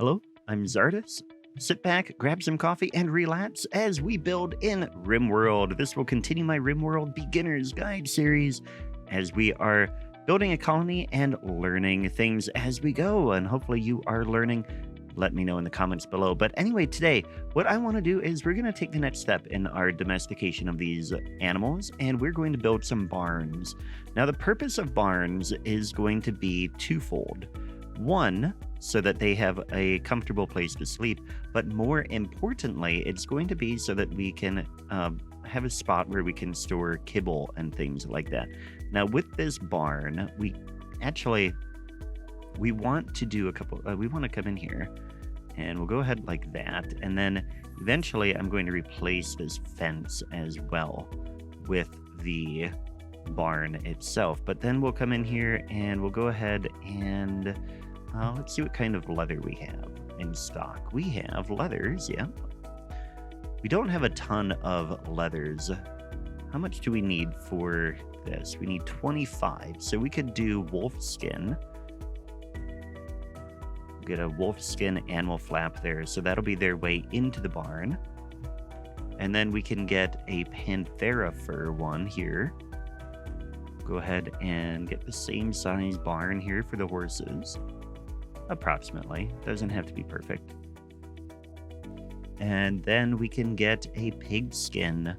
Hello, I'm Czardus. Sit back, grab some coffee, and relax as we build in RimWorld. This will continue my RimWorld Beginners Guide series as we are building a colony and learning things as we go. And hopefully you are learning. Let me know in the comments below. But anyway, today, what I want to do is we're going to take the next step in our domestication of these animals, and we're going to build some barns. Now, the purpose of barns is going to be twofold. One, so that they have a comfortable place to sleep, but more importantly, it's going to be so that we can have a spot where we can store kibble and things like that. Now, with this barn, we want to do a couple, we want to come in here and we'll go ahead like that. And then eventually I'm going to replace this fence as well with the barn itself. But then we'll come in here and we'll go ahead and let's see what kind of leather we have in stock. We have leathers, yeah. We don't have a ton of leathers. How much do we need for this? We need 25. So we could do wolf skin. Get a wolf skin animal flap there. So that'll be their way into the barn. And then we can get a panthera fur one here. Go ahead and get the same size barn here for the horses. Approximately. Doesn't have to be perfect. And then we can get a pigskin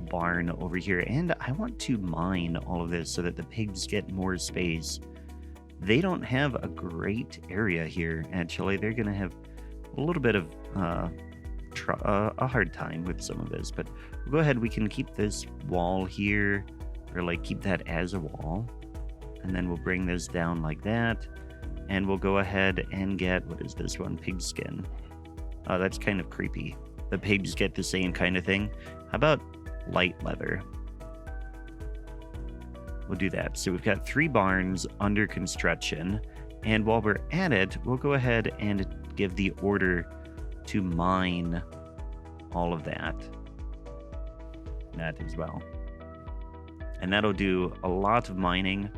barn over here. And I want to mine all of this so that the pigs get more space. They don't have a great area here, actually. They're going to have a little bit of a hard time with some of this. But we'll go ahead. We can keep this wall here, or like keep that as a wall. And then we'll bring this down like that. And we'll go ahead and get, what is this one? Pigskin. Oh, that's kind of creepy. The pigs get the same kind of thing. How about light leather? We'll do that. So we've got 3 barns under construction. And while we're at it, we'll go ahead and give the order to mine all of that. That as well. And that'll do a lot of mining.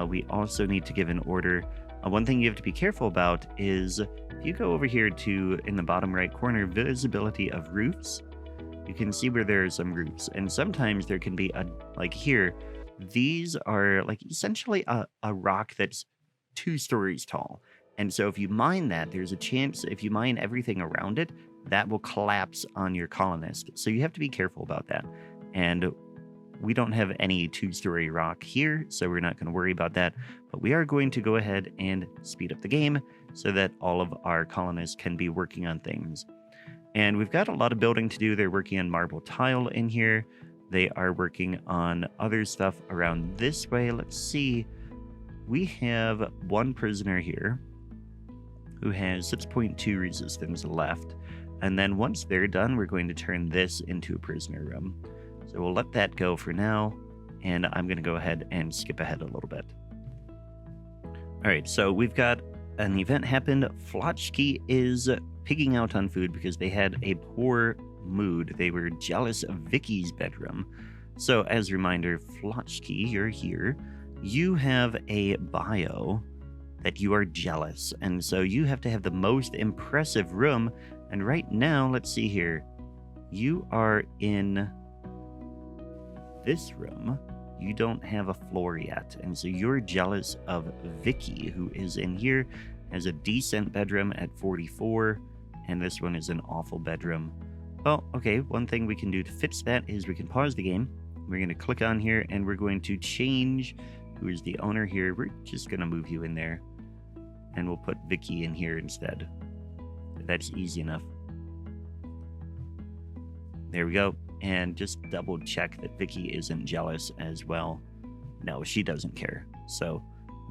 We also need to give an order. One thing you have to be careful about is if you go over here to, in the bottom right corner, visibility of roofs, you can see where there are some roofs. And sometimes there can be like here, these are like essentially a rock that's 2 stories tall. And so if you mine that, there's a chance if you mine everything around it, that will collapse on your colonist. So you have to be careful about that. And we don't have any 2-story rock here, so we're not going to worry about that. But we are going to go ahead and speed up the game so that all of our colonists can be working on things. And we've got a lot of building to do. They're working on marble tile in here. They are working on other stuff around this way. Let's see. We have 1 prisoner here who has 6.2 resistance left. And then once they're done, we're going to turn this into a prisoner room. So we'll let that go for now, and I'm going to go ahead and skip ahead a little bit. All right, so we've got an event happened. Flotchki is pigging out on food because they had a poor mood. They were jealous of Vicky's bedroom. So as a reminder, Flotchki, you're here. You have a bio that you are jealous, and so you have to have the most impressive room. And right now, let's see here. You are in this room. You don't have a floor yet, and so you're jealous of Vicky, who is in here, has a decent bedroom at 44, and this one is an awful bedroom. Well, okay, one thing we can do to fix that is we can pause the game. We're going to click on here, and we're going to change who is the owner here. We're just going to move you in there, and we'll put Vicky in here instead. That's easy enough. There we go. And just double check that Vicky isn't jealous as well. No, she doesn't care. So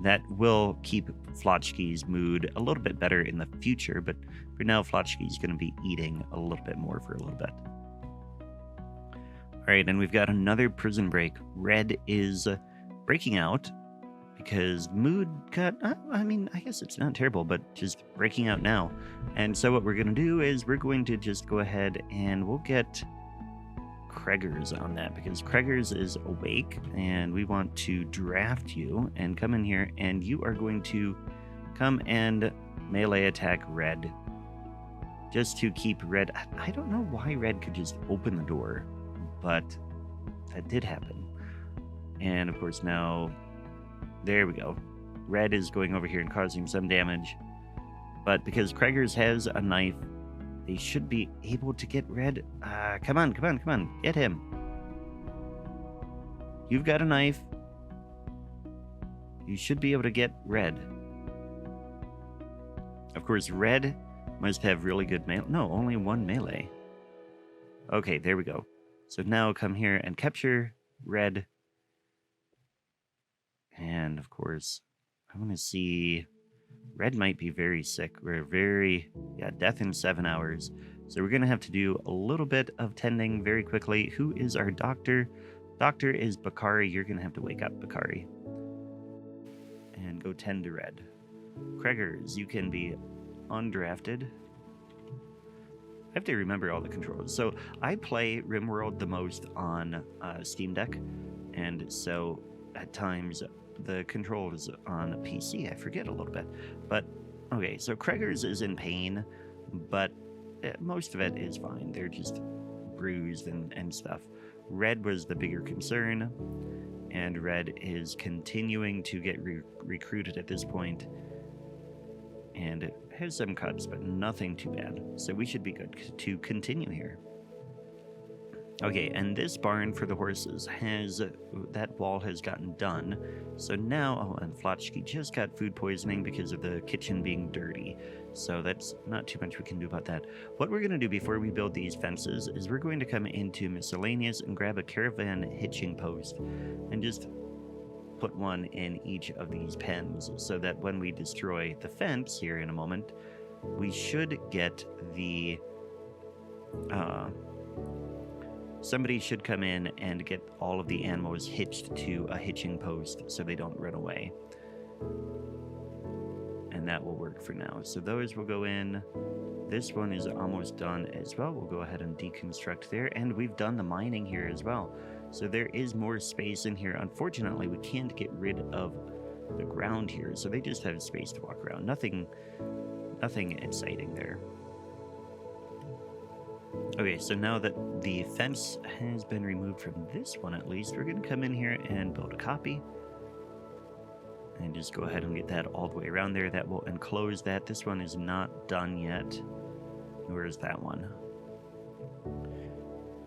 that will keep Flotchki's mood a little bit better in the future. But for now, Flotchki's going to be eating a little bit more for a little bit. All right, and we've got another prison break. Red is breaking out because mood got, I mean, I guess it's not terrible, but just breaking out now. And so what we're going to do is we're going to just go ahead and we'll get Kreger's on that because Kreger's is awake and we want to draft you and come in here and you are going to come and Melee attack red. Just to keep red. I don't know why red could just open the door, but that did happen. And of course now, there we go. Red is going over here and causing some damage. But because Kreger's has a knife, they should be able to get red. Come on, come on, come on. Get him. You've got a knife. You should be able to get red. Of course, red must have really good melee. No, only one melee. Okay, there we go. So now come here and capture red. And of course, I want to see... Red might be very sick. We're very... Yeah, death in 7 hours. So we're going to have to do a little bit of tending very quickly. Who is our doctor? Doctor is Bakari. You're going to have to wake up, Bakari. And go tend to red. Kregers, you can be undrafted. I have to remember all the controls. So I play RimWorld the most on Steam Deck. And so at times... the controls on PC, I forget a little bit. But, okay, so Kregers is in pain, but most of it is fine. They're just bruised and stuff. Red was the bigger concern, and Red is continuing to get recruited at this point, and it has some cuts, but nothing too bad. So we should be good to continue here. Okay, and this barn for the horses has, that wall has gotten done. So now, oh, and Flotchki just got food poisoning because of the kitchen being dirty. So that's not too much we can do about that. What we're going to do before we build these fences is we're going to come into miscellaneous and grab a caravan hitching post and just put one in each of these pens so that when we destroy the fence here in a moment, we should get the, somebody should come in and get all of the animals hitched to a hitching post so they don't run away. And that will work for now. So those will go in. This one is almost done as well. We'll go ahead and deconstruct there. And we've done the mining here as well. So there is more space in here. Unfortunately, we can't get rid of the ground here. So they just have space to walk around. Nothing exciting there. Okay, so now that the fence has been removed from this one at least, we're going to come in here and build a copy. And just go ahead and get that all the way around there. That will enclose that. This one is not done yet. Where is that one?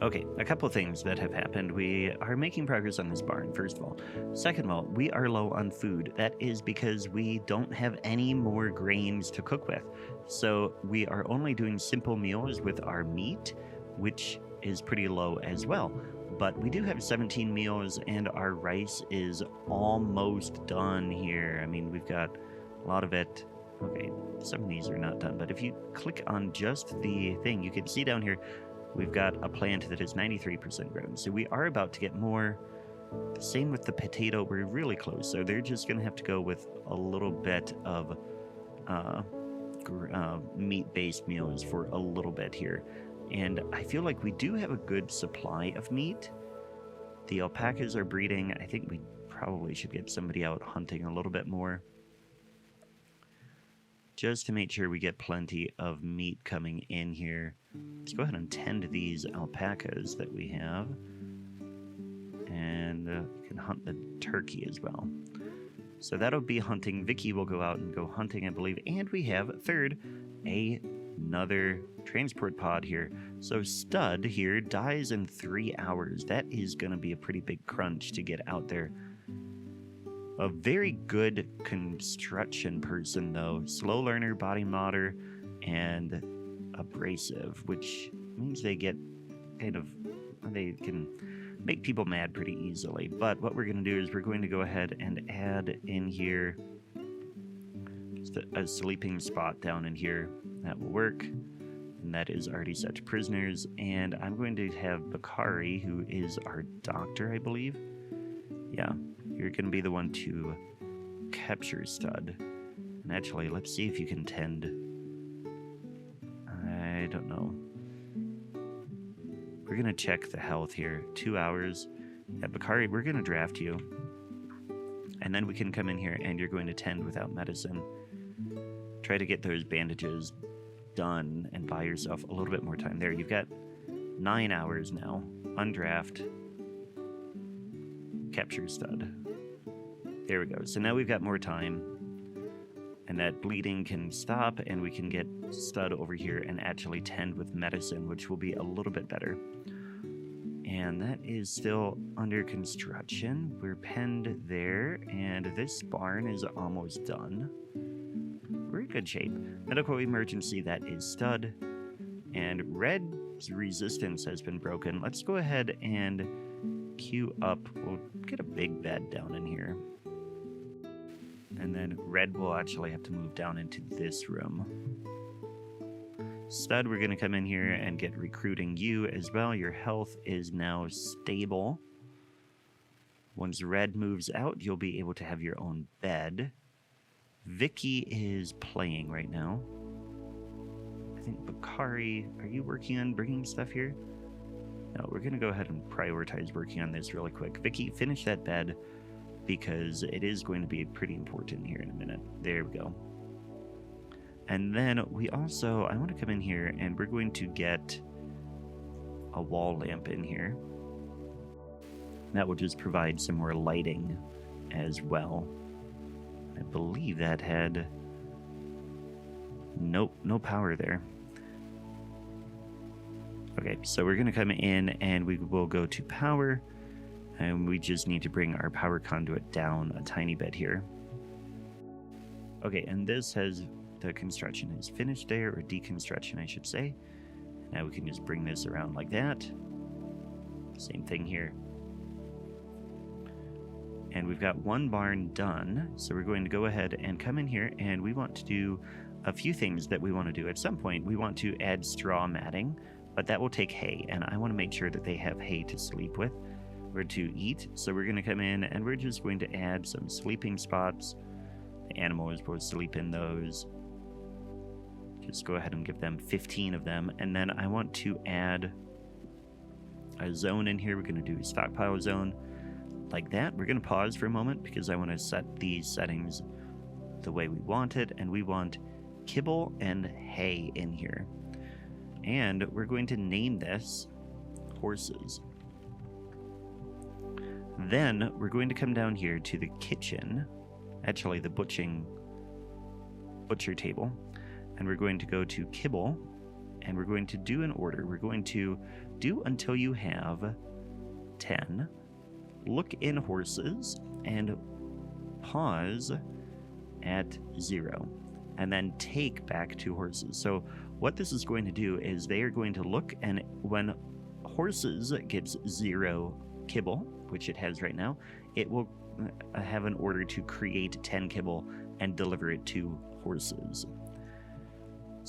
Okay, a couple things that have happened. We are making progress on this barn, first of all. Second of all, we are low on food. That is because we don't have any more grains to cook with. So we are only doing simple meals with our meat, which is pretty low as well. But we do have 17 meals, and our rice is almost done here. I mean, we've got a lot of it. Okay, some of these are not done, but if you click on just the thing, you can see down here, we've got a plant that is 93% grown. So we are about to get more. Same with the potato. We're really close. So they're just going to have to go with a little bit of meat-based meals for a little bit here. And I feel like we do have a good supply of meat. The alpacas are breeding. I think we probably should get somebody out hunting a little bit more, just to make sure we get plenty of meat coming in here. Let's go ahead and tend these alpacas that we have. And we can hunt the turkey as well. So that'll be hunting. Vicky will go out and go hunting, I believe. And we have, third, another transport pod here. So Stud here dies in 3 hours. That is going to be a pretty big crunch to get out there. A very good construction person, though. Slow learner, body modder, and abrasive, which means they get kind of, they can make people mad pretty easily. But what we're going to do is we're going to go ahead and add in here just a sleeping spot down in here. That will work. And that is already set to prisoners. And I'm going to have Bakari, who is our doctor, I believe. Yeah, you're going to be the one to capture Stud. And actually, let's see if you can tend. I don't know. We're going to check the health here. 2 hours. Yeah, Bakari, we're going to draft you. And then we can come in here and you're going to tend without medicine. try to get those bandages done and buy yourself a little bit more time. There, you've got 9 hours now. Undraft. Capture stud. There we go. So now we've got more time. And that bleeding can stop, and we can get stud over here and actually tend with medicine, which will be a little bit better. And that is still under construction. We're penned there, and this barn is almost done. We're in good shape. Medical emergency, that is stud. And red's resistance has been broken. Let's go ahead and queue up. We'll get a big bed down in here. And then red will actually have to move down into this room. Stud, we're going to come in here and get recruiting you as well. Your health is now stable. Once red moves out, you'll be able to have your own bed. Vicky is playing right now. I think Bakari, are you working on bringing stuff here? No, we're going to go ahead and prioritize working on this really quick. Vicky, finish that bed because it is going to be pretty important here in a minute. There we go. And then we also, I want to come in here and we're going to get a wall lamp in here. That will just provide some more lighting as well. I believe that had no power there. Okay, so we're going to come in and we will go to power, and we just need to bring our power conduit down a tiny bit here. Okay, and this has, the construction is finished there, or deconstruction I should say. Now we can just bring this around like that. Same thing here. And we've got one barn done, so we're going to go ahead and come in here, and we want to do a few things that we want to do. At some point, we want to add straw matting, but that will take hay, and I want to make sure that they have hay to sleep with or to eat. So we're going to come in, and we're just going to add some sleeping spots. The animal is supposed to sleep in those. Just go ahead and give them 15 of them, and then I want to add a zone in here. We're going to do a stockpile zone. Like that. We're going to pause for a moment because I want to set these settings the way we want it, and we want kibble and hay in here. And we're going to name this horses. Then we're going to come down here to the kitchen, actually the butcher table, and we're going to go to kibble, and we're going to do an order. We're going to do until you have 10. Look in horses and pause at 0, and then take back to horses. So what this is going to do is they are going to look, and when horses gets 0 kibble, which it has right now, it will have an order to create 10 kibble and deliver it to horses.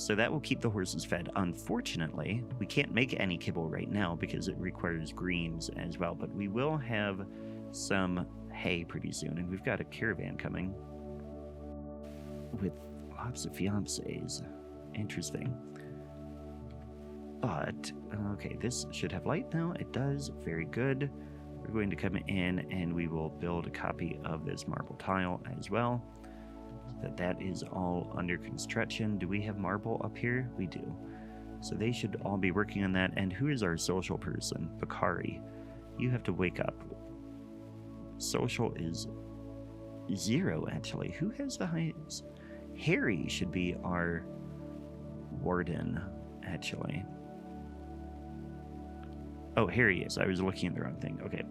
So that will keep the horses fed. Unfortunately, we can't make any kibble right now because it requires greens as well, but we will have some hay pretty soon, and we've got a caravan coming with lots of fiancés. Interesting. But, okay, this should have light now. It does. Very good. We're going to come in and we will build a copy of this marble tile as well. That is all under construction. Do we have marble up here? We do. So they should all be working on that. And who is our social person? Bakari. You have to wake up. Social is 0, actually. Who has the highest? Harry should be our warden, actually. Oh, Harry is. I was looking at the wrong thing. Okay.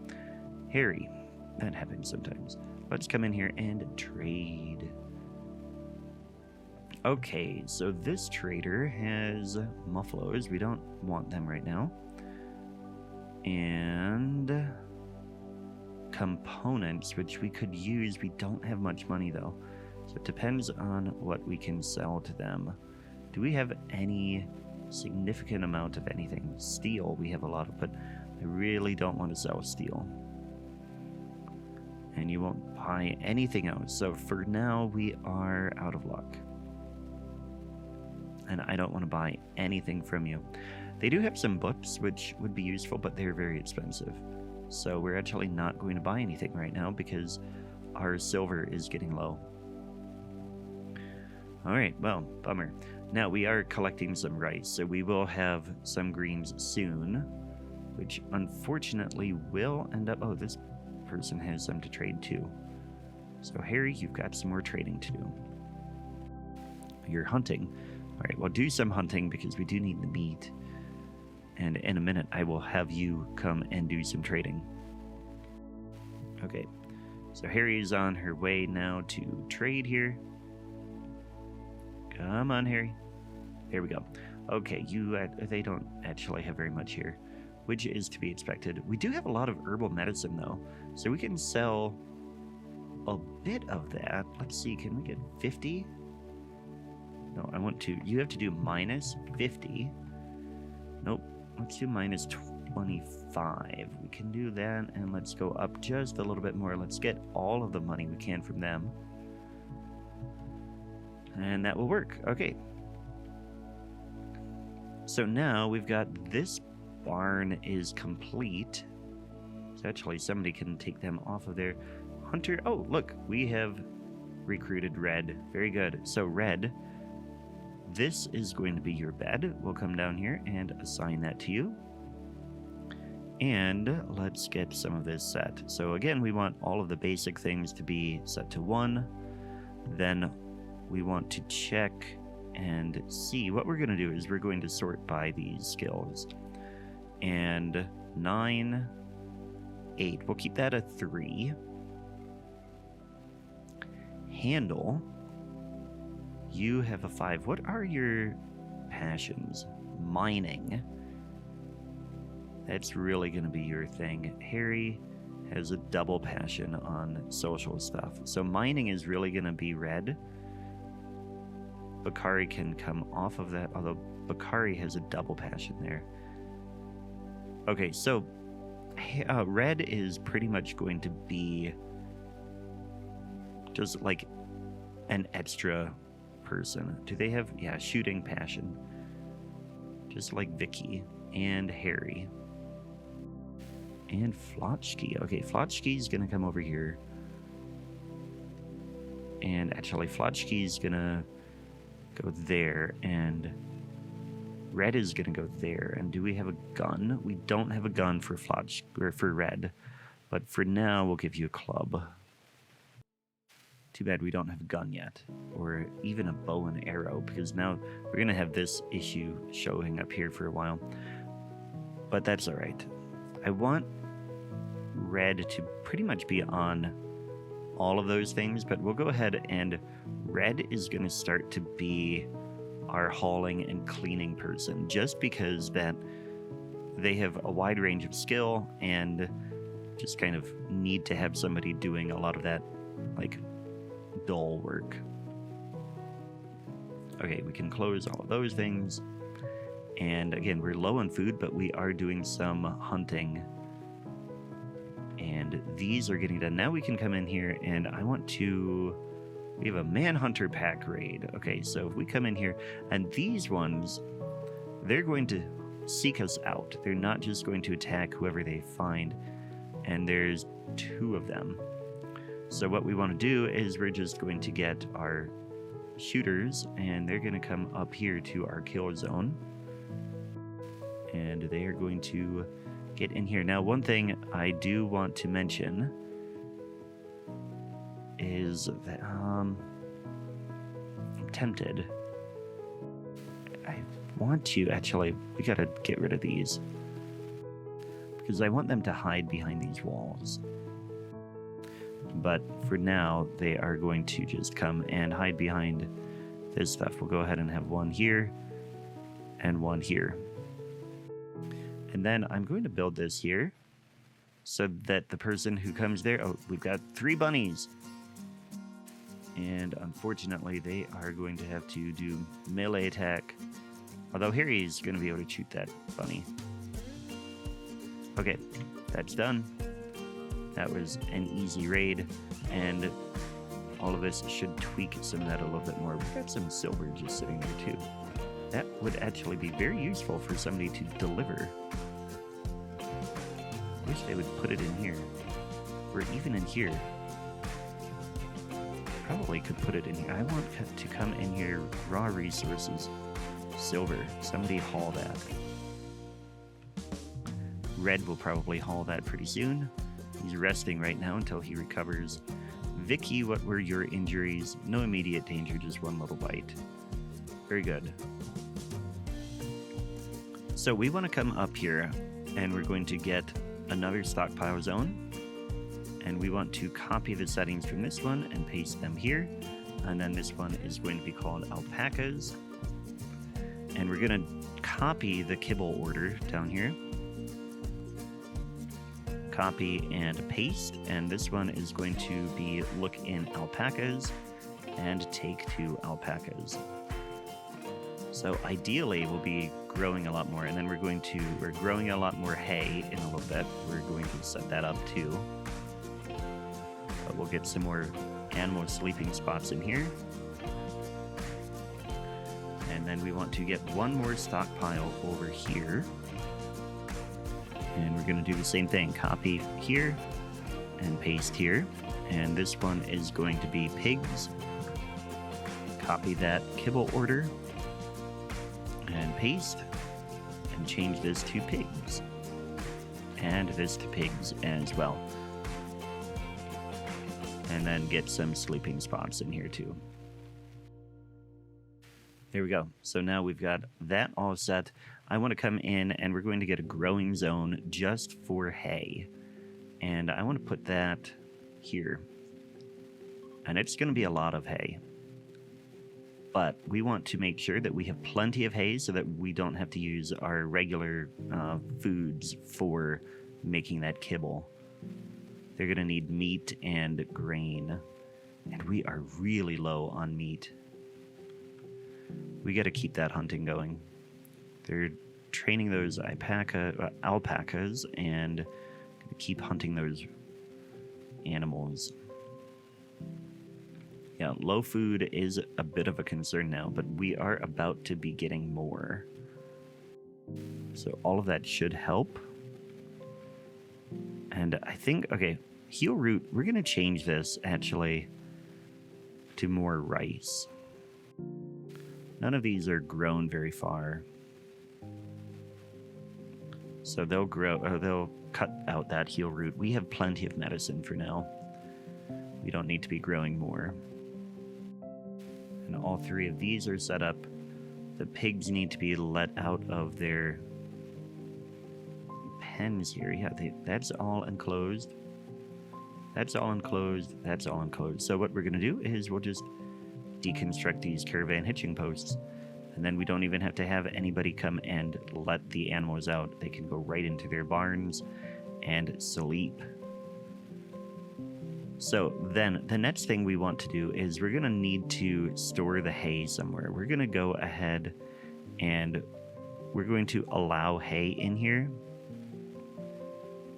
Harry. That happens sometimes. Let's come in here and trade. Okay, so this trader has muffaloes. We don't want them right now. And components, which we could use. We don't have much money, though. So it depends on what we can sell to them. Do we have any significant amount of anything? Steel, we have a lot of, but I really don't want to sell steel. And you won't buy anything else. So for now, we are out of luck. And I don't want to buy anything from you. They do have some books, which would be useful, but they're very expensive. So we're actually not going to buy anything right now because our silver is getting low. All right, well, bummer. Now we are collecting some rice, so we will have some greens soon, which unfortunately will end up... Oh, this person has some to trade too. So Harry, you've got some more trading to do. You're hunting. All right, well, do some hunting because we do need the meat. And in a minute, I will have you come and do some trading. Okay, so Harry is on her way now to trade here. Come on, Harry. There we go. Okay, they don't actually have very much here, which is to be expected. We do have a lot of herbal medicine, though, so we can sell a bit of that. Let's see, can we get 50? No, I want to. You have to do minus 50. Nope, let's do minus 25. We can do that, and let's go up just a little bit more. Let's get all of the money we can from them. And that will work. Okay. So now we've got this barn is complete. So actually somebody can take them off of there. Hunter, oh, look, we have recruited Red. Very good. So Red, this is going to be your bed. We'll come down here and assign that to you. And let's get some of this set. So again, we want all of the basic things to be set to 1. Then we want to check and see. What we're going to do is we're going to sort by these skills. And 9, 8. We'll keep that at 3. Handle. You have a 5. What are your passions? Mining. That's really going to be your thing. Harry has a double passion on social stuff. So mining is really going to be Red. Bakari can come off of that, although Bakari has a double passion there. Okay, so Red is pretty much going to be just like an extra person. Do they have, yeah, shooting passion? Just like Vicky and Harry. And Flotchki. Okay, Flotchki's gonna come over here. And actually, Flotchki's gonna go there, and Red is gonna go there. And do we have a gun? We don't have a gun for for Red, but for now we'll give you a club. Too bad we don't have a gun yet, or even a bow and arrow, because now we're gonna have this issue showing up here for a while. But that's all right. I want Red to pretty much be on all of those things, but we'll go ahead and Red is going to start to be our hauling and cleaning person, just because that they have a wide range of skill and just kind of need to have somebody doing a lot of that, like, dull work. Okay, we can close all of those things. And again, we're low on food, but we are doing some hunting. And these are getting done. Now we can come in here, and I want to... We have a Manhunter pack raid. Okay, so if we come in here, and these ones, they're going to seek us out. They're not just going to attack whoever they find. And there's 2 of them. So what we want to do is we're just going to get our shooters, and they're going to come up here to our kill zone. And they are going to get in here. Now, one thing I do want to mention is that I'm tempted. I want to actually, we gotta get rid of these because I want them to hide behind these walls. But for now, they are going to just come and hide behind this stuff. We'll go ahead and have 1 here and 1 here. And then I'm going to build this here so that the person who comes there... Oh, we've got 3 bunnies. And unfortunately, they are going to have to do melee attack. Although Harry's going to be able to shoot that bunny. Okay, that's done. That was an easy raid. And all of this should tweak some of that a little bit more. We've got some silver just sitting there too. That would actually be very useful for somebody to deliver. Wish they would put it in here. Or even in here. probably could put it in here. I want to come in here, raw resources, silver. Somebody haul that. Red will probably haul that pretty soon. He's resting right now until he recovers. Vicky, what were your injuries? No immediate danger, just one little bite. Very good. So we want to come up here, and we're going to get another stockpile zone. And we want to copy the settings from this one and paste them here. And then this one is going to be called alpacas. And we're going to copy the kibble order down here. Copy and paste, and this one is going to be look in alpacas and take 2 alpacas. So ideally we'll be growing a lot more, and then we're growing a lot more hay in a little bit. We're going to set that up too. But we'll get some more animal sleeping spots in here. And then we want to get one more stockpile over here. And we're going to do the same thing. Copy here and paste here. And this one is going to be pigs. Copy that kibble order and paste. And change this to pigs. And this to pigs as well. And then get some sleeping spots in here too. There we go. So now we've got that all set. I want to come in and we're going to get a growing zone just for hay. And I want to put that here. And it's going to be a lot of hay. But we want to make sure that we have plenty of hay so that we don't have to use our regular foods for making that kibble. They're going to need meat and grain. And we are really low on meat. We got to keep that hunting going. They're training those alpacas and keep hunting those animals. Yeah, low food is a bit of a concern now, but we are about to be getting more. So all of that should help. And I think, okay, heel root, we're going to change this actually to more rice. None of these are grown very far. So they'll grow, or they'll cut out that heel root. We have plenty of medicine for now. We don't need to be growing more. And all 3 of these are set up. The pigs need to be let out of their pens here. Yeah, that's all enclosed. That's all enclosed. That's all enclosed. So what we're going to do is we'll just deconstruct these caravan hitching posts. And then we don't even have to have anybody come and let the animals out. They can go right into their barns and sleep. So then the next thing we want to do is we're going to need to store the hay somewhere. We're going to go ahead and we're going to allow hay in here.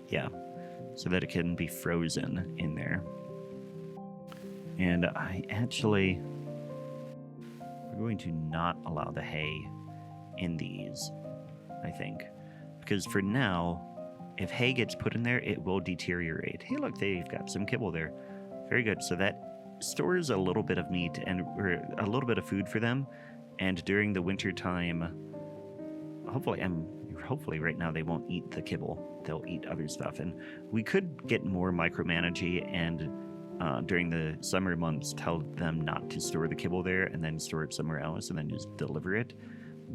Yeah, so that it can be frozen in there. And we're going to not allow the hay in these, I think. Because for now, if hay gets put in there, it will deteriorate. Hey, look, they've got some kibble there. Very good. So that stores a little bit of meat or a little bit of food for them. And during the winter time, hopefully right now they won't eat the kibble. They'll eat other stuff. And we could get more micromanaging and during the summer months tell them not to store the kibble there and then store it somewhere else and then just deliver it.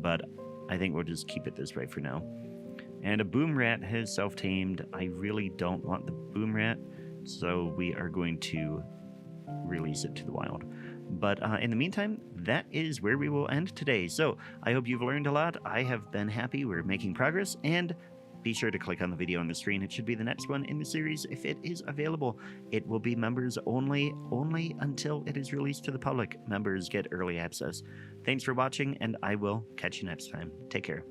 But I think we'll just keep it this way for now. And a boom rat has self-tamed. I really don't want the boom rat, so we are going to release it to the wild. But in the meantime, that is where we will end today. So I hope you've learned a lot. I have been happy. We're making progress. And be sure to click on the video on the screen. It should be the next one in the series if it is available. It will be members only until it is released to the public. Members get early access. Thanks for watching, and I will catch you next time. Take care.